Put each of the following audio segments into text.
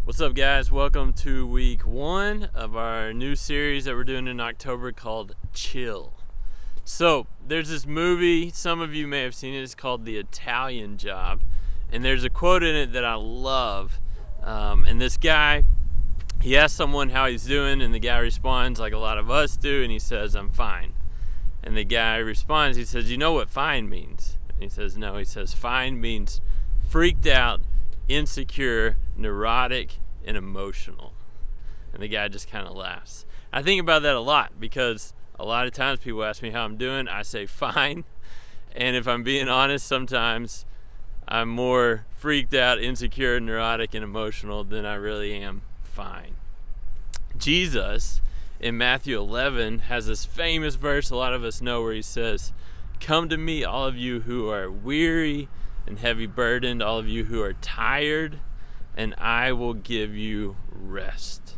What's up, guys? Welcome to week 1 of our new series that we're doing in October called Chill. So there's this movie, some of you may have seen it, it's called The Italian Job, and there's a quote in it that I love, and this guy, he asks someone how he's doing, and the guy responds like a lot of us do, and he says, "I'm fine." And the guy responds, he says, "You know what fine means?" And he says, "No." He says, "Fine means freaked out, insecure, neurotic, and emotional." And the guy just kind of laughs. I think about that a lot because a lot of times people ask me how I'm doing. I say fine. And if I'm being honest, sometimes I'm more freaked out, insecure, neurotic, and emotional than I really am fine. Jesus in Matthew 11 has this famous verse a lot of us know where he says, "Come to me, all of you who are weary and heavy burdened, all of you who are tired, and I will give you rest.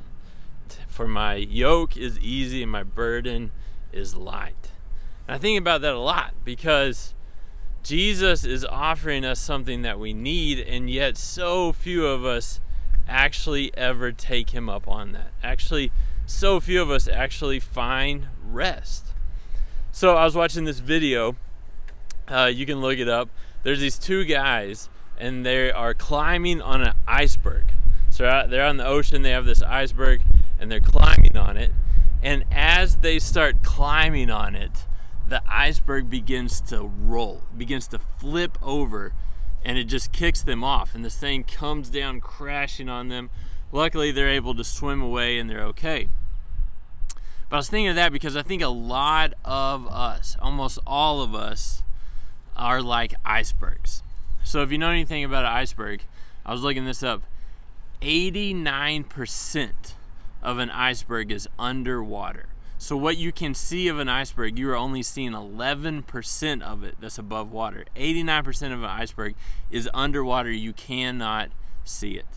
For my yoke is easy and my burden is light." And I think about that a lot because Jesus is offering us something that we need, and yet so few of us actually ever take him up on that. Actually, so few of us actually find rest. So I was watching this video. You can look it up. There's these two guys, and they are climbing on an iceberg. So they're on the ocean, they have this iceberg, and they're climbing on it. And as they start climbing on it, the iceberg begins to roll, begins to flip over, and it just kicks them off. And this thing comes down crashing on them. Luckily, they're able to swim away, and they're okay. But I was thinking of that because I think a lot of us, almost all of us, are like icebergs. So if you know anything about an iceberg, I was looking this up, 89% of an iceberg is underwater. So what you can see of an iceberg, you are only seeing 11% of it that's above water. 89% of an iceberg is underwater. You cannot see it.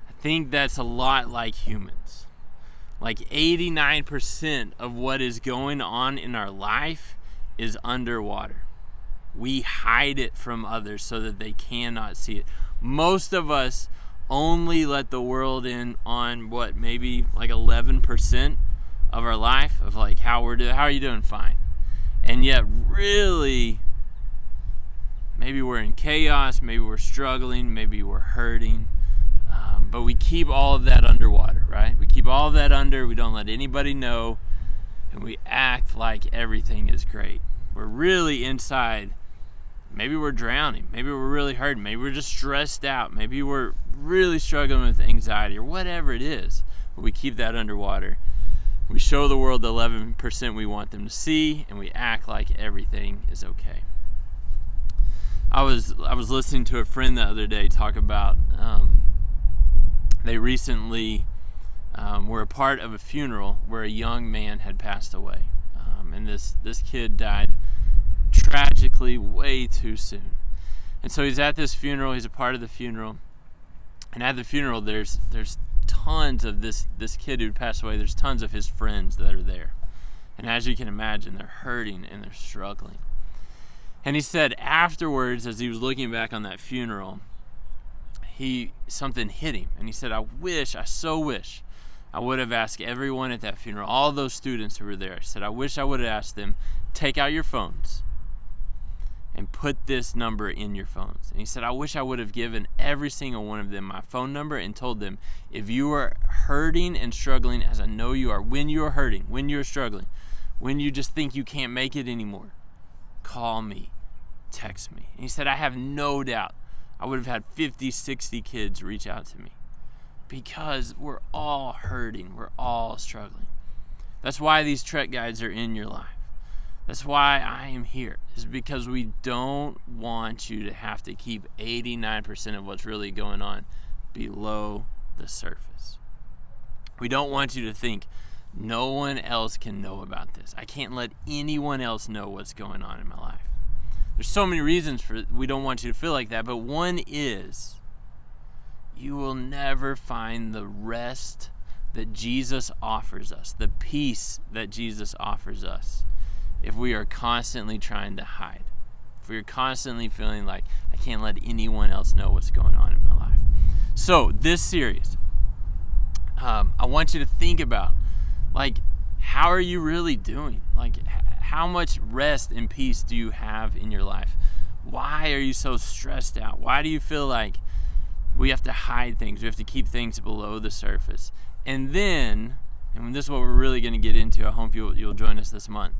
I think that's a lot like humans. Like 89% of what is going on in our life is underwater. We hide it from others so that they cannot see it. Most of us only let the world in on maybe like 11% of our life, of like how we're doing. How are you doing? Fine. And yet really, maybe we're in chaos, maybe we're struggling, maybe we're hurting, but we keep all of that underwater, right? We keep all of that under, we don't let anybody know, and we act like everything is great. We're really inside. Maybe we're drowning. Maybe we're really hurting. Maybe we're just stressed out. Maybe we're really struggling with anxiety or whatever it is. But we keep that underwater. We show the world the 11% we want them to see, and we act like everything is okay. I was listening to a friend the other day talk about they recently were a part of a funeral where a young man had passed away, and this kid died tragically way too soon. And so he's at this funeral, he's a part of the funeral, and at the funeral there's tons of this kid who passed away, there's tons of his friends that are there. And as you can imagine, they're hurting and they're struggling. And he said afterwards, as he was looking back on that funeral, something hit him, and he said, I so wish I would have asked everyone at that funeral, all those students who were there, I said, I wish I would have asked them, take out your phones and put this number in your phones. And he said, I wish I would have given every single one of them my phone number and told them, if you are hurting and struggling, as I know you are, when you are hurting, when you're struggling, when you just think you can't make it anymore, call me, text me. And he said, I have no doubt I would have had 50, 60 kids reach out to me because we're all hurting, we're all struggling. That's why these Trek guides are in your life. That's why I am here, is because we don't want you to have to keep 89% of what's really going on below the surface. We don't want you to think no one else can know about this. I can't let anyone else know what's going on in my life. There's so many reasons we don't want you to feel like that, but one is you will never find the rest that Jesus offers us, the peace that Jesus offers us, if we are constantly trying to hide, if we are constantly feeling like I can't let anyone else know what's going on in my life. So this series, I want you to think about, like, how are you really doing? Like, how much rest and peace do you have in your life? Why are you so stressed out? Why do you feel like we have to hide things? We have to keep things below the surface. And then, and this is what we're really going to get into, I hope you'll join us this month.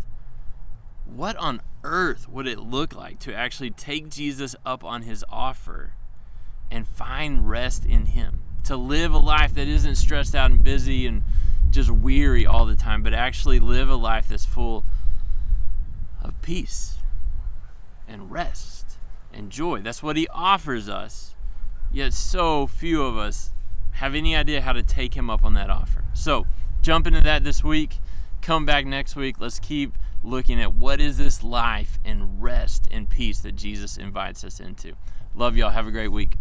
What on earth would it look like to actually take Jesus up on his offer and find rest in him? To live a life that isn't stressed out and busy and just weary all the time, but actually live a life that's full of peace and rest and joy. That's what he offers us. Yet so few of us have any idea how to take him up on that offer. So jump into that this week. Come back next week. Let's keep looking at what is this life and rest and peace that Jesus invites us into. Love y'all. Have a great week.